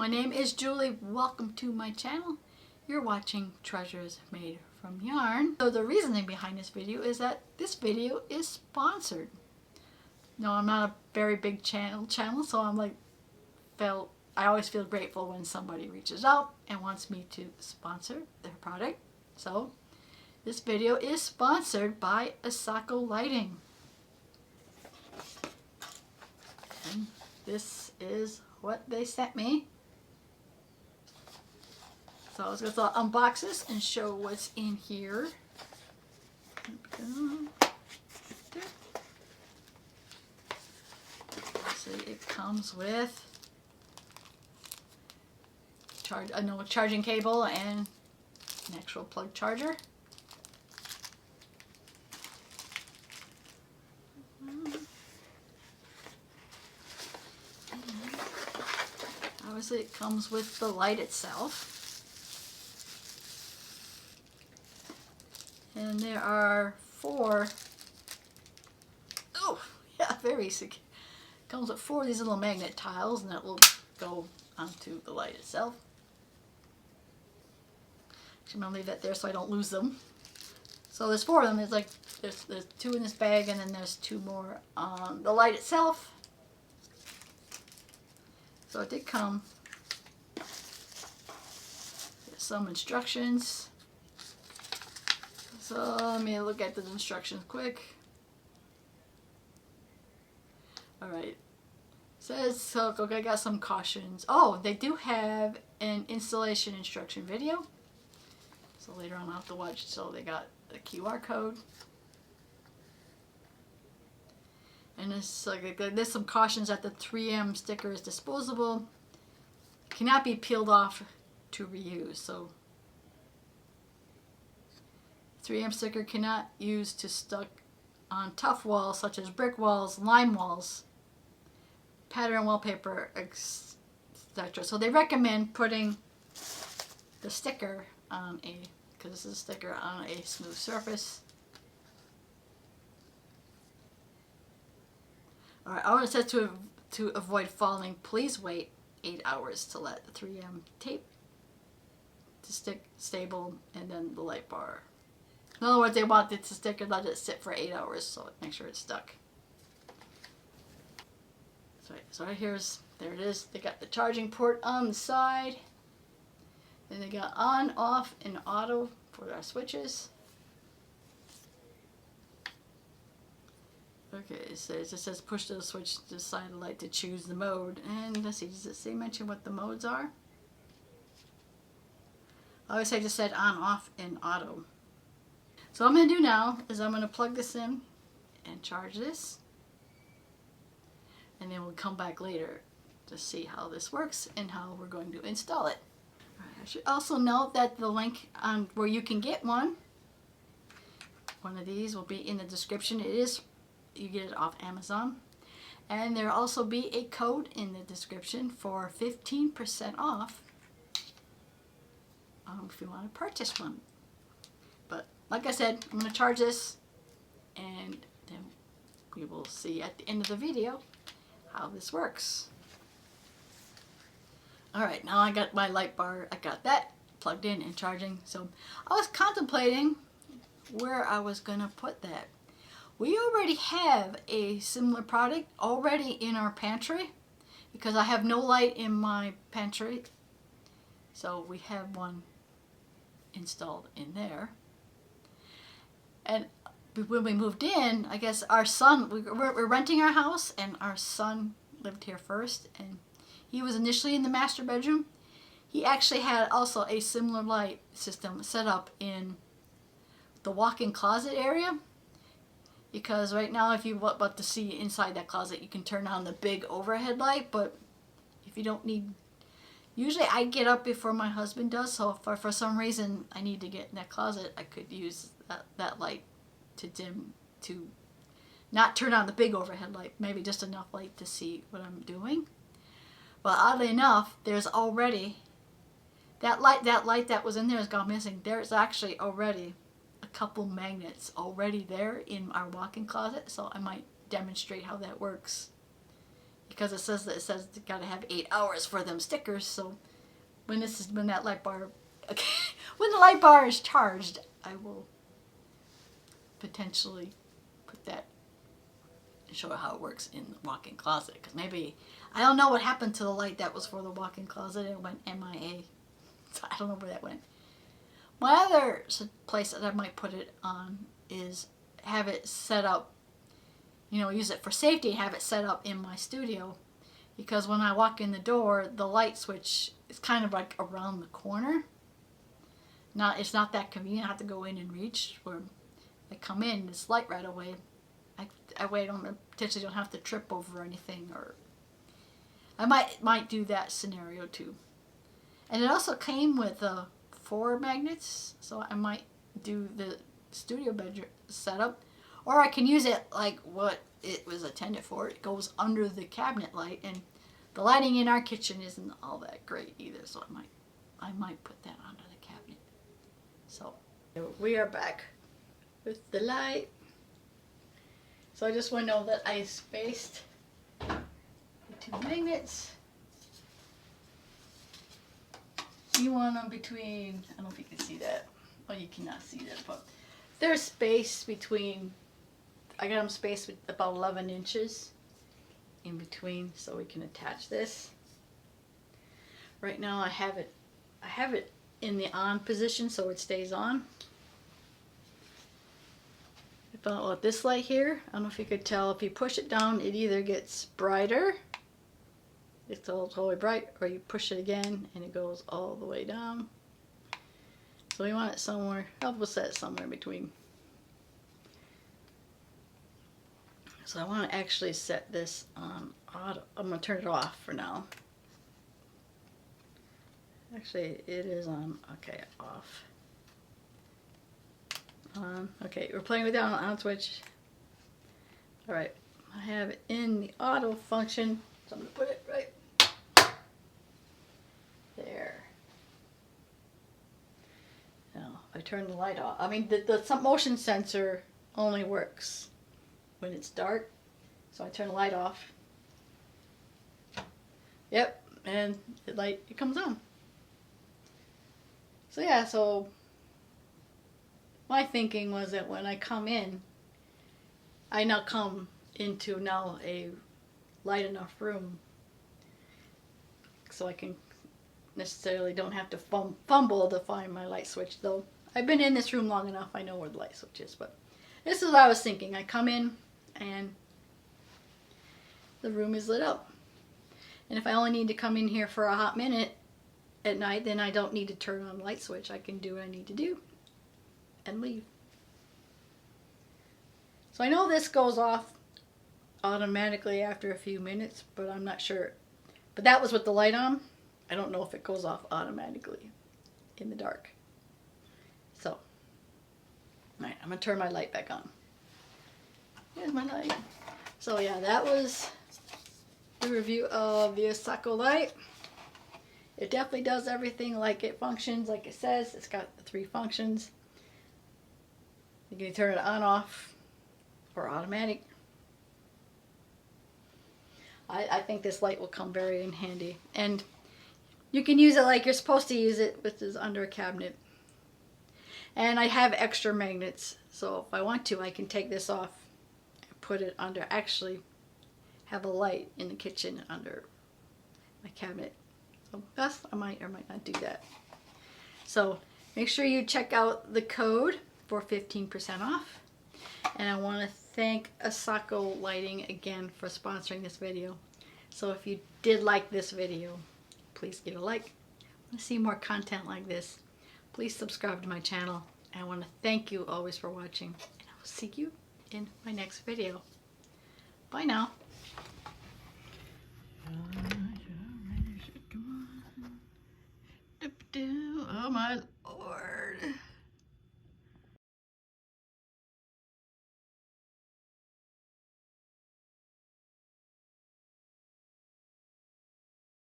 My name is Julie. Welcome to my channel. You're watching Treasures Made from Yarn. So the reasoning behind this video is that this video is sponsored. No, I'm not a very big channel, so I always feel grateful when somebody reaches out and wants me to sponsor their product. So this video is sponsored by ASOKO lighting. And this is what they sent me. So I was going to unbox this and show what's in here. See, it comes with a charging cable and an actual plug charger. Obviously it comes with the light itself. And there are four, very sick. Comes with four of these little magnet tiles, and that will go onto the light itself. I'm going to leave that there so I don't lose them. So there's four of them. There's two in this bag, and then there's two more on the light itself. So it did come with some instructions. So let me look at the instructions quick. Alright. Says, so okay, I got some cautions. Oh, they do have an installation instruction video. So later on I'll have to watch. So they got a QR code. And there's some cautions that the 3M sticker is disposable. Cannot be peeled off to reuse. So 3M sticker cannot use to stuck on tough walls such as brick walls, lime walls, pattern wallpaper, etc. So they recommend putting the sticker on because this is a sticker on a smooth surface. Alright, it says to avoid falling, please wait 8 hours to let the 3M tape to stick stable, and then the light bar. In other words, they want it to stick and let it sit for 8 hours, so make sure it's stuck. So there it is. They got the charging port on the side. Then they got on, off, and auto for our switches. Okay, it says push the switch to the side of the light to choose the mode. And let's see, does it say mention what the modes are? I always say just said on, off, and auto. So what I'm going to do now is I'm going to plug this in and charge this. And then we'll come back later to see how this works and how we're going to install it. All right, I should also note that the link on where you can get one of these will be in the description. You get it off Amazon. And there will also be a code in the description for 15% off if you want to purchase one. But like I said, I'm going to charge this, and then we will see at the end of the video how this works. Alright, now I got my light bar. I got that plugged in and charging. So I was contemplating where I was going to put that. We already have a similar product already in our pantry because I have no light in my pantry. So we have one installed in there. And when we moved in, I guess our son, we're renting our house, and our son lived here first, and he was initially in the master bedroom. He actually had also a similar light system set up in the walk-in closet area, because right now if you want to see inside that closet, you can turn on the big overhead light, but if you don't need, usually I get up before my husband does, so if for some reason I need to get in that closet, I could use that light to dim, to not turn on the big overhead light, maybe just enough light to see what I'm doing. Well, oddly enough, there's already that light that was in there has gone missing. There's actually already a couple magnets already there in our walk-in closet, so I might demonstrate how that works because it says you gotta have 8 hours for them stickers. So when that light bar, when the light bar is charged, I will potentially put that and show how it works in the walk-in closet. Because maybe, I don't know what happened to the light that was for the walk-in closet. It went MIA. So I don't know where that went. My other place that I might put it on is have it set up, you know, use it for safety, have it set up in my studio. Because when I walk in the door, the light switch is kind of like around the corner. It's not that convenient. I have to go in and reach. Where I come in, it's light right away. I potentially don't have to trip over anything, or I might do that scenario too. And it also came with 4 magnets, so I might do the studio bedroom setup, or I can use it like what it was intended for. It goes under the cabinet light, and the lighting in our kitchen isn't all that great either, so I might put that under the cabinet. So we are back with the light. So I just want to know that I spaced the 2 magnets. You want them between, I don't know if you can see that. Oh, you cannot see that, but there's space between, I got them spaced with about 11 inches in between, so we can attach this. Right now I have it in the on position, so it stays on. I found out this light here, I don't know if you could tell, if you push it down, it either gets brighter, it's all the way bright, or you push it again and it goes all the way down. So we want it somewhere, we'll set it somewhere in between. So I want to actually set this on auto. I'm going to turn it off for now. Actually, it is on, okay, off. Okay, we're playing with the on switch. Alright, I have it in the auto function, so I'm going to put it right there. Now, I turn the light off. I mean, the motion sensor only works when it's dark, so I turn the light off. Yep, and it comes on. So yeah, so my thinking was that when I come in, I now come into a light enough room so I can necessarily don't have to fumble to find my light switch, though I've been in this room long enough, I know where the light switch is. But this is what I was thinking. I come in and the room is lit up, and if I only need to come in here for a hot minute at night, then I don't need to turn on the light switch. I can do what I need to do and leave. So I know this goes off automatically after a few minutes, but I'm not sure. But that was with the light on. I don't know if it goes off automatically in the dark. So, alright, I'm going to turn my light back on. Here's my light. So yeah, that was the review of the ASOKO light. It definitely does everything like it functions, like it says. It's got the 3 functions. You can turn it on, off, or automatic. I think this light will come very in handy. And you can use it like you're supposed to use it, which is under a cabinet. And I have extra magnets, so if I want to, I can take this off and put it under, actually have a light in the kitchen under my cabinet. So that's, I might or might not do that. So make sure you check out the code for 15% off. And I want to thank ASOKO Lighting again for sponsoring this video. So if you did like this video, please give it a like. I want to see more content like this. Please subscribe to my channel. And I want to thank you always for watching. And I will see you in my next video. Bye now. Oh my.